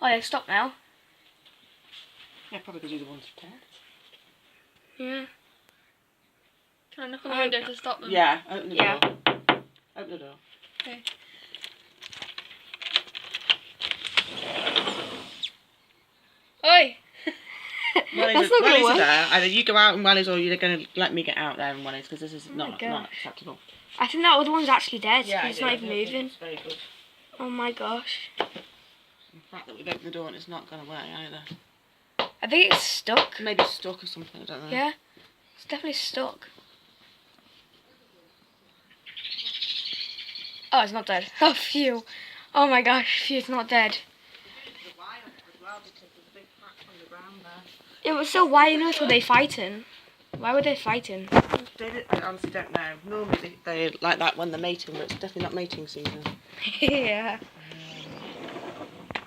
Oh, yeah, stop now. Yeah, probably because you're the one to test. Yeah. Can I knock on the window to stop them? Yeah, open the Yeah. door. Open the door. Okay. Oi! That's not going to work. There. Either you go out and Wally's, or you're going to let me get out there and Wally's, because this is not God. acceptable. I think that other one's actually dead. Yeah, It's not even moving. It's very good. Oh my gosh. The fact that we've opened the door and it's not going to work either. I think it's stuck. Maybe stuck or something, I don't know. Yeah. It's definitely stuck. Oh, it's not dead. Oh, phew. Oh my gosh, phew, it's not dead. Yeah, but so why on earth were they fighting? Why were they fighting? I honestly don't know. Normally they like that when they're mating, but it's definitely not mating season. Yeah.